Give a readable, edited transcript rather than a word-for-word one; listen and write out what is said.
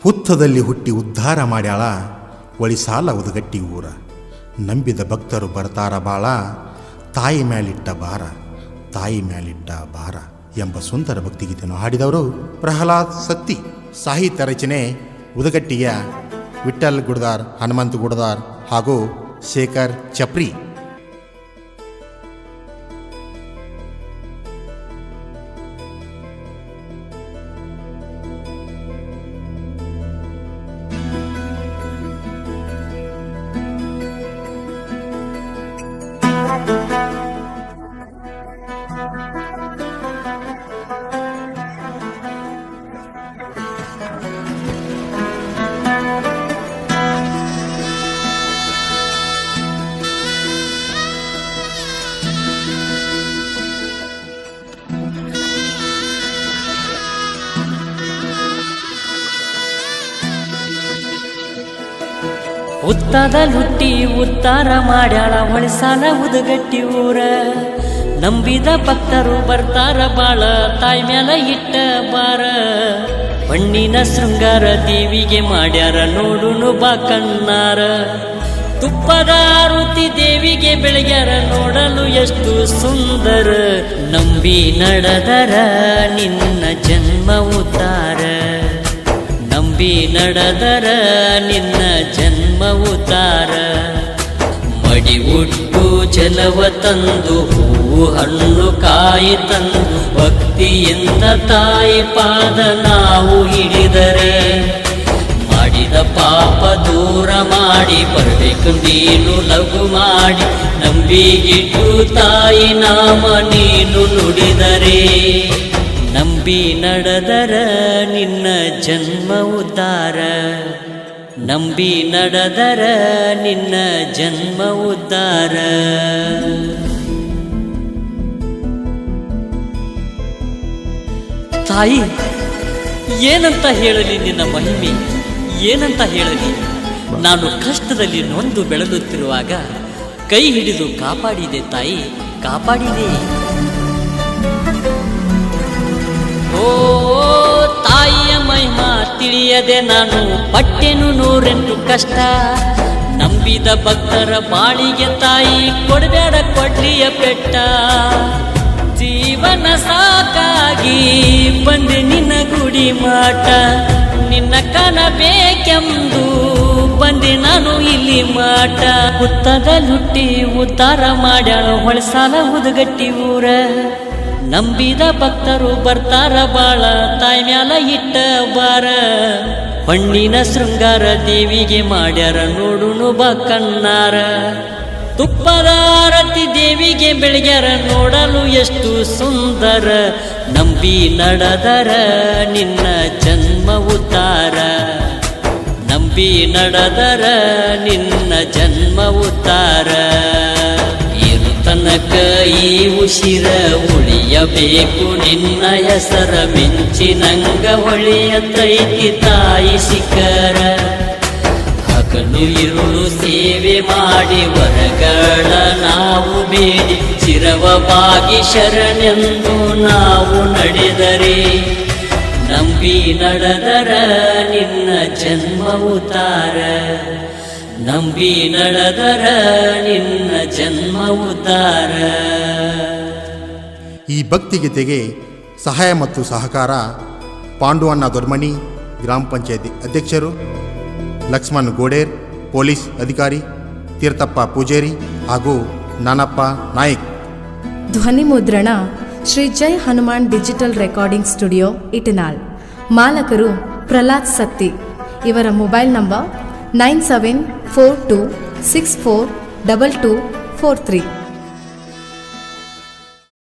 ಹುತ್ತದಲ್ಲಿ ಹುಟ್ಟಿ ಉದ್ಧಾರ ಮಾಡ್ಯಾಳ ಒಳಿಸಾಲ ಉದಗಟ್ಟಿ ಊರ. ನಂಬಿದ ಭಕ್ತರು ಬರ್ತಾರ ಬಾಳ, ತಾಯಿ ಮ್ಯಾಲಿಟ್ಟ ಭಾರ, ತಾಯಿ ಮ್ಯಾಲಿಟ್ಟ ಭಾರ ಎಂಬ ಸುಂದರ ಭಕ್ತಿಗೀತೆಯನ್ನು ಹಾಡಿದವರು ಪ್ರಹ್ಲಾದ್ ಸತ್ತಿ. ಸಾಹಿತ್ಯ ರಚನೆ ಉದಗಟ್ಟಿಯ ವಿಠ್ಠಲ್ ಗುಡದಾರ್, ಹನುಮಂತ ಗುಡದಾರ್ ಹಾಗೂ ಶೇಖರ್ ಚಪ್ರಿ. ಉತ್ತದಲ್ಲಿ ಹುಟ್ಟಿ ಉದ್ಧಾರ ಮಾಡ್ಯಾಳ ಹೊಳಸಾಲ ಉದಗಟ್ಟಿ ಊರ. ನಂಬಿದ ಭಕ್ತರು ಬರ್ತಾರ ಬಾಳ, ತಾಯಿ ಮ್ಯಾಲ ಇಟ್ಟ ಬಾರ. ಬಣ್ಣಿನ ಶೃಂಗಾರ ದೇವಿಗೆ ಮಾಡ್ಯಾರ ನೋಡುನು ಬಾ ಕಣ್ಣಾರ. ತುಪ್ಪದ ಆರುತಿ ದೇವಿಗೆ ಬೆಳಗ್ಯಾರ ನೋಡಲು ಎಷ್ಟು ಸುಂದರ. ನಂಬಿ ನಡೆದರ ನಿನ್ನ ಜನ್ಮ ಉದ್ಧಾರ, ನಂಬಿ ನಡೆದರ ನಿನ್ನ ಜನ್ಮ ಉದ್ಧಾರ. ಮಡಿ ಉಟ್ಟು ಜಲವ ತಂದು ಹೂವು ಹಣ್ಣು ಕಾಯಿ ತಂದು ಭಕ್ತಿಯಿಂದ ತಾಯಿ ಪಾದ ನಾವು ಹಿಡಿದರೆ ಮಾಡಿದ ಪಾಪ ದೂರ ಮಾಡಿ ಬರಬೇಕು ನೀನು ಲಘು ಮಾಡಿ. ನಂಬಿಗಿಟ್ಟು ತಾಯಿ ನಾಮ ನೀನು ನುಡಿದರೆ ನಂಬಿ ನಡೆದರ ನಿನ್ನ ಜನ್ಮ ಉದ್ಧಾರ, ನಂಬಿ ನಡೆದರ ನಿನ್ನ ಜನ್ಮ ಉದ್ಧಾರ. ತಾಯಿ ಏನಂತ ಹೇಳಲಿ ನಿನ್ನ ಮಹಿಮೆ, ಏನಂತ ಹೇಳಲಿ. ನಾನು ಕಷ್ಟದಲ್ಲಿ ನೊಂದು ಬೆಳಗುತ್ತಿರುವಾಗ ಕೈ ಹಿಡಿದು ಕಾಪಾಡಿದೆ ತಾಯಿ, ಕಾಪಾಡಿದೆ. ಓ ತಾಯಿಯ ಮಹಿಮಾ ತಿಳಿಯದೆ ನಾನು ಪಟ್ಟೆನು 108 ಕಷ್ಟ. ನಂಬಿದ ಭಕ್ತರ ಬಾಳಿಗೆ ತಾಯಿ ಕೊಡಬೇಡ ಕೊಡ್ಲಿಯ ಪೆಟ್ಟ. ಜೀವನ ಸಾಕಾಗಿ ಬಂದೆ ನಿನ್ನ ಗುಡಿ ಮಾಟ, ನಿನ್ನ ಕಾಣಬೇಕೆಂದು ಬಂದೆ ನಾನು ಇಲ್ಲಿ ಮಾಟ. ಹುತ್ತದಲ್ಲಿ ಹುಟ್ಟಿ ಉದ್ಧಾರ ಮಾಡ್ಯಾಳ ಹೊಳಸಾಲ ಉದಗಟ್ಟಿ ಊರ. ನಂಬಿದ ಭಕ್ತರು ಬರ್ತಾರ ಬಾಳ, ತಾಯಿ ಮ್ಯಾಲ ಇಟ್ಟ ಬಾರ. ಬಣ್ಣಿನ ಶೃಂಗಾರ ದೇವಿಗೆ ಮಾಡ್ಯಾರ ನೋಡುನು ಬಾ ಕಣ್ಣಾರ. ತುಪ್ಪದ ಆರತಿ ದೇವಿಗೆ ಬೆಳಗ್ಯಾರ ನೋಡಲು ಎಷ್ಟು ಸುಂದರ. ನಂಬಿ ನಡೆದರ ನಿನ್ನ ಜನ್ಮ ಉದ್ಧಾರ, ನಂಬಿ ನಡೆದರ ನಿನ್ನ ಜನ್ಮ ಉದ್ಧಾರ. ತನಕ ಈ ಉಸಿರ ಉಳಿಯಬೇಕು ನಿನ್ನ ಹೆಸರ ಮಿಂಚಿನಂಗ ಹೊಳೆಯತೈತಿ ತಾಯಿ ಶಿಖರ. ಹಗಲು ಇರುಳು ಸೇವೆ ಮಾಡಿ ವರಗಳ ನಾವು ಬೇಡಿ ಶಿರವ ಬಾಗಿ ಶರಣೆಂದು ನಾವು ನಡೆದರೆ ನಂಬಿ ನಡೆದರ ನಿನ್ನ ಜನ್ಮ ಉದ್ಧಾರ, ನಂಬಿ ನಡೆದರ ನಿನ್ನ ಜನ್ಮ ಉದ್ಧಾರ. ಈ ಭಕ್ತಿಗೀತೆಗೆ ಸಹಾಯ ಮತ್ತು ಸಹಕಾರ ಪಾಂಡುವಣ್ಣ ದೊರ್ಮನಿ, ಗ್ರಾಮ ಪಂಚಾಯತಿ ಅಧ್ಯಕ್ಷರು, ಲಕ್ಷ್ಮಣ್ ಗೋಡೇರ್, ಪೊಲೀಸ್ ಅಧಿಕಾರಿ, ತೀರ್ಥಪ್ಪ ಪೂಜೇರಿ ಹಾಗೂ ನಾನಪ್ಪ ನಾಯಕ್. ಧ್ವನಿ ಮುದ್ರಣ Shri Jai Hanuman digital recording studio Itanal. ಮಾಲಕರು ಪ್ರಹ್ಲಾದ್ ಸತ್ತಿ. ಇವರ ಮೊಬೈಲ್ ನಂಬರ್ 9742642243.